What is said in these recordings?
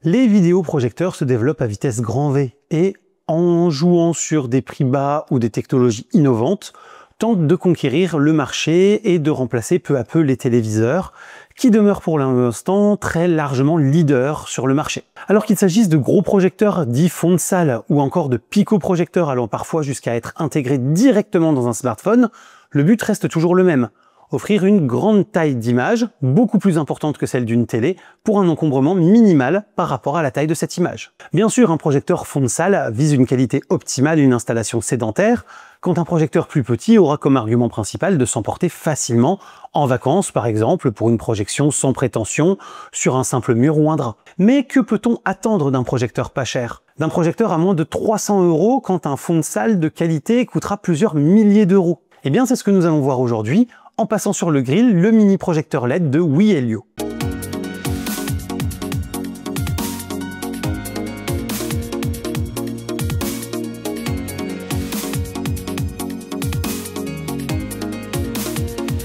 Les vidéoprojecteurs se développent à vitesse grand V et, en jouant sur des prix bas ou des technologies innovantes, tentent de conquérir le marché et de remplacer peu à peu les téléviseurs, qui demeurent pour l'instant très largement leaders sur le marché. Alors qu'il s'agisse de gros projecteurs dits fond de salle ou encore de picoprojecteurs allant parfois jusqu'à être intégrés directement dans un smartphone, le but reste toujours le même: offrir une grande taille d'image, beaucoup plus importante que celle d'une télé, pour un encombrement minimal par rapport à la taille de cette image. Bien sûr, un projecteur fond de salle vise une qualité optimale et une installation sédentaire, quand un projecteur plus petit aura comme argument principal de s'emporter facilement en vacances, par exemple, pour une projection sans prétention sur un simple mur ou un drap. Mais que peut-on attendre d'un projecteur pas cher? D'un projecteur à moins de 300 € quand un fond de salle de qualité coûtera plusieurs milliers d'euros? Eh bien, c'est ce que nous allons voir aujourd'hui, en passant sur le grill le mini projecteur LED de WeHelio.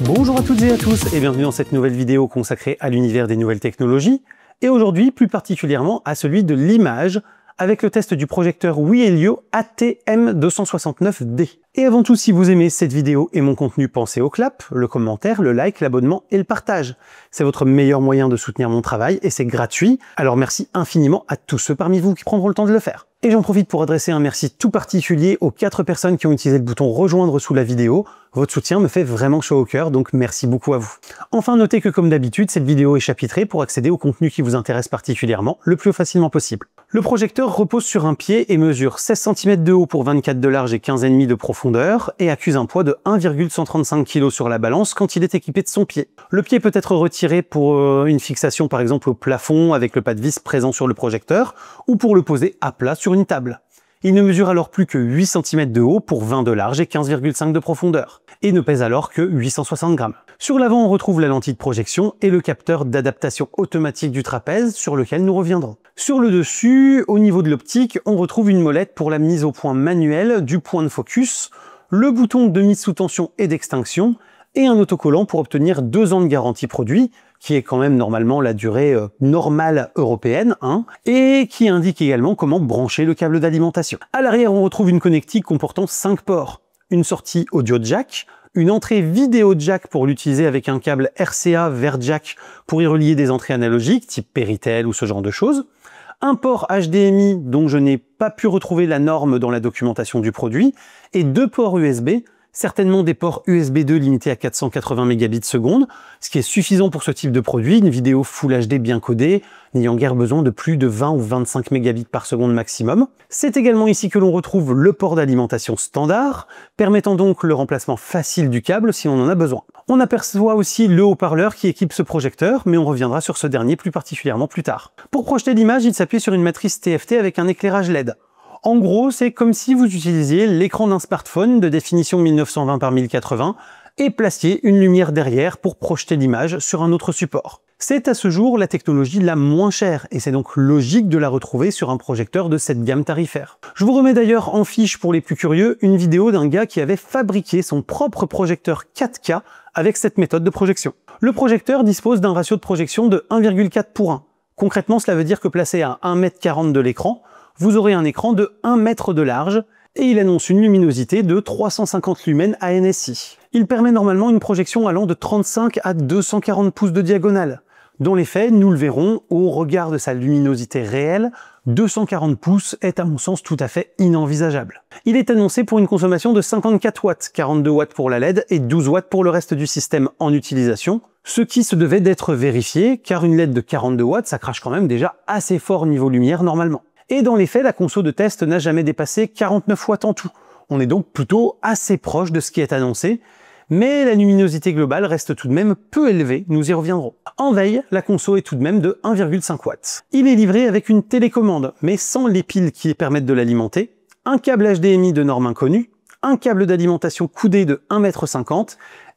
Bonjour à toutes et à tous et bienvenue dans cette nouvelle vidéo consacrée à l'univers des nouvelles technologies et aujourd'hui plus particulièrement à celui de l'image avec le test du projecteur WeHelio ATM269D. Et avant tout, si vous aimez cette vidéo et mon contenu, pensez au clap, le commentaire, le like, l'abonnement et le partage. C'est votre meilleur moyen de soutenir mon travail et c'est gratuit, alors merci infiniment à tous ceux parmi vous qui prendront le temps de le faire. Et j'en profite pour adresser un merci tout particulier aux 4 personnes qui ont utilisé le bouton rejoindre sous la vidéo. Votre soutien me fait vraiment chaud au cœur, donc merci beaucoup à vous. Enfin, notez que comme d'habitude, cette vidéo est chapitrée pour accéder au contenu qui vous intéresse particulièrement le plus facilement possible. Le projecteur repose sur un pied et mesure 16 cm de haut pour 24 de large et 15,5 de profondeur et accuse un poids de 1,135 kg sur la balance quand il est équipé de son pied. Le pied peut être retiré pour une fixation par exemple au plafond avec le pas de vis présent sur le projecteur ou pour le poser à plat sur une table. Il ne mesure alors plus que 8 cm de haut pour 20 de large et 15,5 de profondeur, et ne pèse alors que 860 grammes. Sur l'avant, on retrouve la lentille de projection et le capteur d'adaptation automatique du trapèze sur lequel nous reviendrons. Sur le dessus, au niveau de l'optique, on retrouve une molette pour la mise au point manuelle du point de focus, le bouton de mise sous tension et d'extinction, et un autocollant pour obtenir 2 ans de garantie produit, qui est quand même normalement la durée normale européenne, et qui indique également comment brancher le câble d'alimentation. À l'arrière, on retrouve une connectique comportant 5 ports, une sortie audio jack, une entrée vidéo jack pour l'utiliser avec un câble RCA vers jack pour y relier des entrées analogiques, type Péritel ou ce genre de choses, un port HDMI dont je n'ai pas pu retrouver la norme dans la documentation du produit, et 2 ports USB, certainement des ports USB 2 limités à 480 Mbps, ce qui est suffisant pour ce type de produit, une vidéo Full HD bien codée, n'ayant guère besoin de plus de 20 ou 25 Mbps maximum. C'est également ici que l'on retrouve le port d'alimentation standard, permettant donc le remplacement facile du câble si on en a besoin. On aperçoit aussi le haut-parleur qui équipe ce projecteur, mais on reviendra sur ce dernier plus particulièrement plus tard. Pour projeter l'image, il s'appuie sur une matrice TFT avec un éclairage LED. En gros, c'est comme si vous utilisiez l'écran d'un smartphone de définition 1920 par 1080 et placiez une lumière derrière pour projeter l'image sur un autre support. C'est à ce jour la technologie la moins chère et c'est donc logique de la retrouver sur un projecteur de cette gamme tarifaire. Je vous remets d'ailleurs en fiche pour les plus curieux une vidéo d'un gars qui avait fabriqué son propre projecteur 4K avec cette méthode de projection. Le projecteur dispose d'un ratio de projection de 1,4 pour 1. Concrètement, cela veut dire que placé à 1,40 m de l'écran, vous aurez un écran de 1 mètre de large et il annonce une luminosité de 350 lumens à NSI. Il permet normalement une projection allant de 35 à 240 pouces de diagonale. Dans les faits, nous le verrons, au regard de sa luminosité réelle, 240 pouces est à mon sens tout à fait inenvisageable. Il est annoncé pour une consommation de 54 watts, 42 watts pour la LED et 12 watts pour le reste du système en utilisation, ce qui se devait d'être vérifié car une LED de 42 watts ça crache quand même déjà assez fort niveau lumière normalement. Et dans les faits, la conso de test n'a jamais dépassé 49 watts en tout. On est donc plutôt assez proche de ce qui est annoncé, mais la luminosité globale reste tout de même peu élevée, nous y reviendrons. En veille, la conso est tout de même de 1,5 watts. Il est livré avec une télécommande, mais sans les piles qui permettent de l'alimenter, un câble HDMI de norme inconnue, un câble d'alimentation coudé de 1,50 m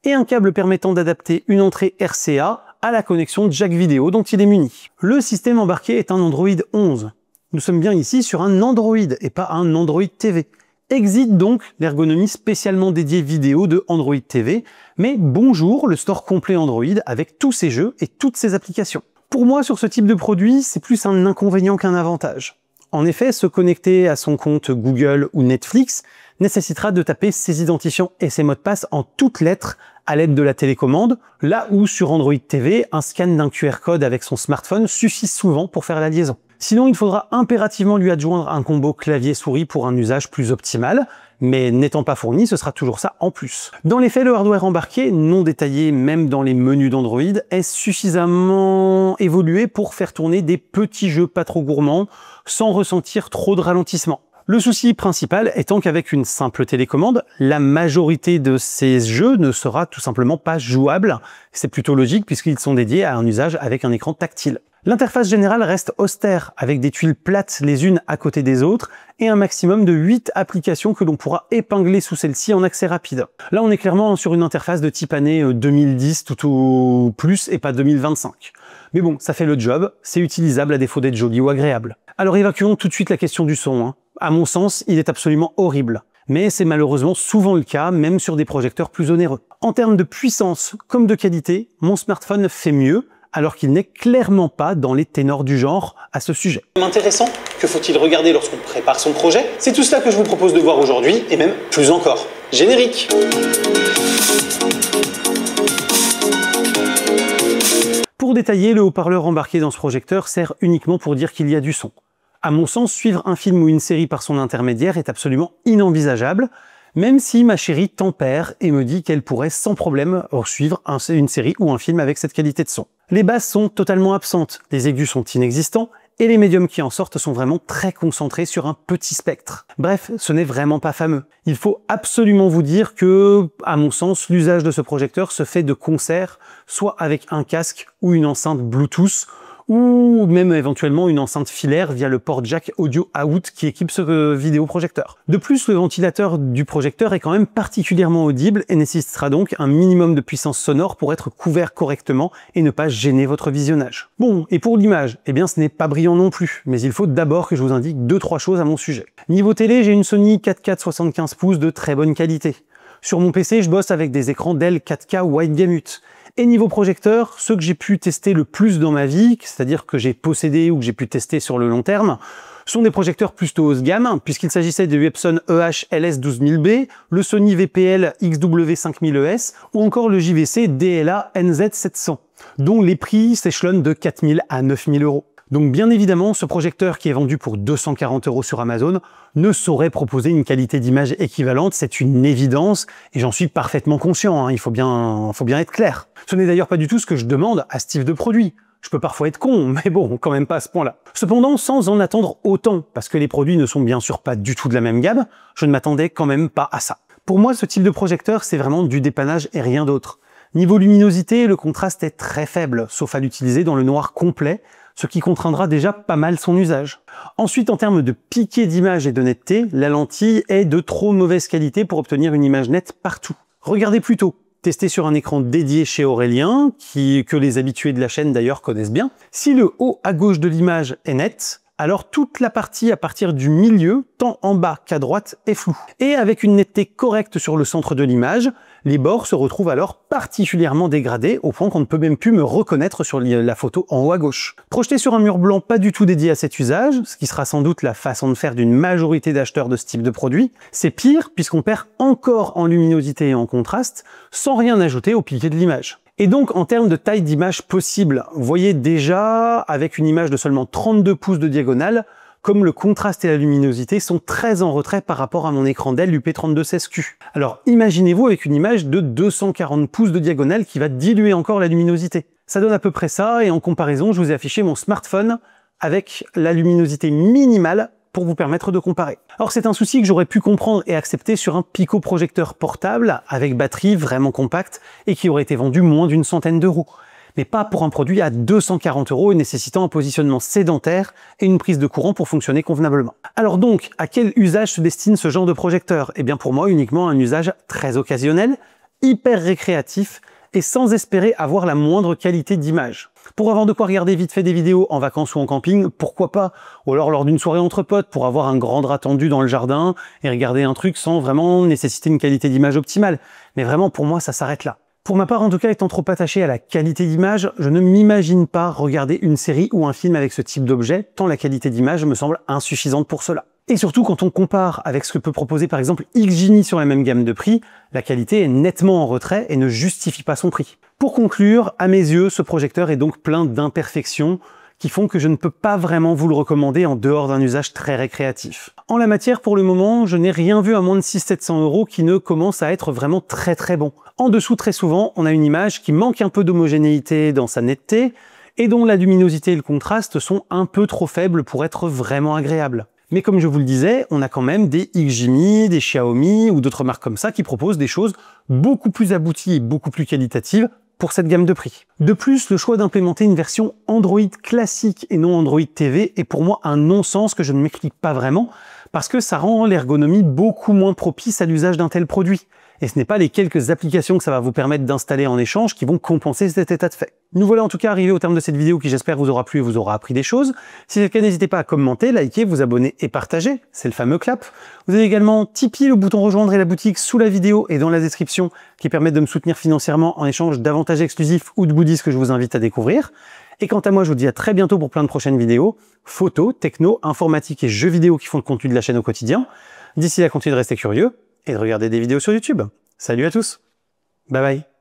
et un câble permettant d'adapter une entrée RCA à la connexion jack vidéo dont il est muni. Le système embarqué est un Android 11. Nous sommes bien ici sur un Android et pas un Android TV. Exit donc l'ergonomie spécialement dédiée vidéo de Android TV, mais bonjour le store complet Android avec tous ses jeux et toutes ses applications. Pour moi, sur ce type de produit, c'est plus un inconvénient qu'un avantage. En effet, se connecter à son compte Google ou Netflix nécessitera de taper ses identifiants et ses mots de passe en toutes lettres à l'aide de la télécommande, là où sur Android TV, un scan d'un QR code avec son smartphone suffit souvent pour faire la liaison. Sinon, il faudra impérativement lui adjoindre un combo clavier-souris pour un usage plus optimal, mais n'étant pas fourni, ce sera toujours ça en plus. Dans les faits, le hardware embarqué, non détaillé même dans les menus d'Android, est suffisamment évolué pour faire tourner des petits jeux pas trop gourmands, sans ressentir trop de ralentissement. Le souci principal étant qu'avec une simple télécommande, la majorité de ces jeux ne sera tout simplement pas jouable. C'est plutôt logique puisqu'ils sont dédiés à un usage avec un écran tactile. L'interface générale reste austère, avec des tuiles plates les unes à côté des autres, et un maximum de 8 applications que l'on pourra épingler sous celle-ci en accès rapide. Là, on est clairement sur une interface de type année 2010 tout au plus et pas 2025. Mais bon, ça fait le job, c'est utilisable à défaut d'être joli ou agréable. Alors évacuons tout de suite la question du son. À mon sens, il est absolument horrible. Mais c'est malheureusement souvent le cas, même sur des projecteurs plus onéreux. En termes de puissance comme de qualité, mon smartphone fait mieux, alors qu'il n'est clairement pas dans les ténors du genre à ce sujet. Intéressant, que faut-il regarder lorsqu'on prépare son projet? C'est tout cela que je vous propose de voir aujourd'hui, et même plus encore. Générique! Pour détailler, le haut-parleur embarqué dans ce projecteur sert uniquement pour dire qu'il y a du son. À mon sens, suivre un film ou une série par son intermédiaire est absolument inenvisageable, même si ma chérie tempère et me dit qu'elle pourrait sans problème suivre une série ou un film avec cette qualité de son. Les basses sont totalement absentes, les aigus sont inexistants, et les médiums qui en sortent sont vraiment très concentrés sur un petit spectre. Bref, ce n'est vraiment pas fameux. Il faut absolument vous dire que, à mon sens, l'usage de ce projecteur se fait de concert, soit avec un casque ou une enceinte Bluetooth, ou même éventuellement une enceinte filaire via le port jack audio out qui équipe ce vidéoprojecteur. De plus, le ventilateur du projecteur est quand même particulièrement audible et nécessitera donc un minimum de puissance sonore pour être couvert correctement et ne pas gêner votre visionnage. Bon, et pour l'image, eh bien ce n'est pas brillant non plus, mais il faut d'abord que je vous indique 2-3 choses à mon sujet. Niveau télé, j'ai une Sony 4K 75 pouces de très bonne qualité. Sur mon PC, je bosse avec des écrans Dell 4K Wide Gamut. Et niveau projecteur, ceux que j'ai pu tester le plus dans ma vie, c'est-à-dire que j'ai possédé ou que j'ai pu tester sur le long terme, sont des projecteurs plutôt haut de gamme, puisqu'il s'agissait de Epson EH-LS12000B, le Sony VPL XW5000ES ou encore le JVC DLA NZ700, dont les prix s'échelonnent de 4000 à 9000 euros. Donc bien évidemment, ce projecteur qui est vendu pour 240 € sur Amazon ne saurait proposer une qualité d'image équivalente, c'est une évidence, et j'en suis parfaitement conscient, il faut bien être clair. Ce n'est d'ailleurs pas du tout ce que je demande à ce type de produit. Je peux parfois être con, mais bon, quand même pas à ce point-là. Cependant, sans en attendre autant, parce que les produits ne sont bien sûr pas du tout de la même gamme, je ne m'attendais quand même pas à ça. Pour moi, ce type de projecteur, c'est vraiment du dépannage et rien d'autre. Niveau luminosité, le contraste est très faible, sauf à l'utiliser dans le noir complet, ce qui contraindra déjà pas mal son usage. Ensuite, en termes de piqué d'image et de netteté, la lentille est de trop mauvaise qualité pour obtenir une image nette partout. Regardez plutôt. Testé sur un écran dédié chez Aurélien, que les habitués de la chaîne d'ailleurs connaissent bien. Si le haut à gauche de l'image est net, alors toute la partie à partir du milieu, tant en bas qu'à droite, est floue. Et avec une netteté correcte sur le centre de l'image, les bords se retrouvent alors particulièrement dégradés, au point qu'on ne peut même plus me reconnaître sur la photo en haut à gauche. Projeté sur un mur blanc pas du tout dédié à cet usage, ce qui sera sans doute la façon de faire d'une majorité d'acheteurs de ce type de produit, c'est pire puisqu'on perd encore en luminosité et en contraste, sans rien ajouter au pilier de l'image. Et donc, en termes de taille d'image possible, vous voyez déjà, avec une image de seulement 32 pouces de diagonale, comme le contraste et la luminosité sont très en retrait par rapport à mon écran Dell UP3216Q. Alors, imaginez-vous avec une image de 240 pouces de diagonale qui va diluer encore la luminosité. Ça donne à peu près ça, et en comparaison, je vous ai affiché mon smartphone avec la luminosité minimale pour vous permettre de comparer. Alors c'est un souci que j'aurais pu comprendre et accepter sur un picoprojecteur portable avec batterie vraiment compacte et qui aurait été vendu moins d'une centaine d'euros. Mais pas pour un produit à 240 € et nécessitant un positionnement sédentaire et une prise de courant pour fonctionner convenablement. Alors donc, à quel usage se destine ce genre de projecteur? Eh bien pour moi, uniquement un usage très occasionnel, hyper récréatif et sans espérer avoir la moindre qualité d'image. Pour avoir de quoi regarder vite fait des vidéos en vacances ou en camping, pourquoi pas? Ou alors lors d'une soirée entre potes pour avoir un grand drap tendu dans le jardin et regarder un truc sans vraiment nécessiter une qualité d'image optimale. Mais vraiment, pour moi, ça s'arrête là. Pour ma part, en tout cas, étant trop attaché à la qualité d'image, je ne m'imagine pas regarder une série ou un film avec ce type d'objet, tant la qualité d'image me semble insuffisante pour cela. Et surtout, quand on compare avec ce que peut proposer par exemple XGIMI sur la même gamme de prix, la qualité est nettement en retrait et ne justifie pas son prix. Pour conclure, à mes yeux, ce projecteur est donc plein d'imperfections qui font que je ne peux pas vraiment vous le recommander en dehors d'un usage très récréatif. En la matière, pour le moment, je n'ai rien vu à moins de 600-700 € qui ne commence à être vraiment très bon. En dessous, très souvent, on a une image qui manque un peu d'homogénéité dans sa netteté et dont la luminosité et le contraste sont un peu trop faibles pour être vraiment agréables. Mais comme je vous le disais, on a quand même des XGIMI, des Xiaomi ou d'autres marques comme ça qui proposent des choses beaucoup plus abouties et beaucoup plus qualitatives pour cette gamme de prix. De plus, le choix d'implémenter une version Android classique et non Android TV est pour moi un non-sens que je ne m'explique pas vraiment, parce que ça rend l'ergonomie beaucoup moins propice à l'usage d'un tel produit. Et ce n'est pas les quelques applications que ça va vous permettre d'installer en échange qui vont compenser cet état de fait. Nous voilà en tout cas arrivés au terme de cette vidéo qui j'espère vous aura plu et vous aura appris des choses. Si c'est le cas, n'hésitez pas à commenter, liker, vous abonner et partager, c'est le fameux clap. Vous avez également Tipeee, le bouton rejoindre et la boutique sous la vidéo et dans la description qui permettent de me soutenir financièrement en échange d'avantages exclusifs ou de goodies que je vous invite à découvrir. Et quant à moi, je vous dis à très bientôt pour plein de prochaines vidéos, photos, techno, informatique et jeux vidéo qui font le contenu de la chaîne au quotidien. D'ici là, continuez de rester curieux et de regarder des vidéos sur YouTube. Salut à tous, bye bye.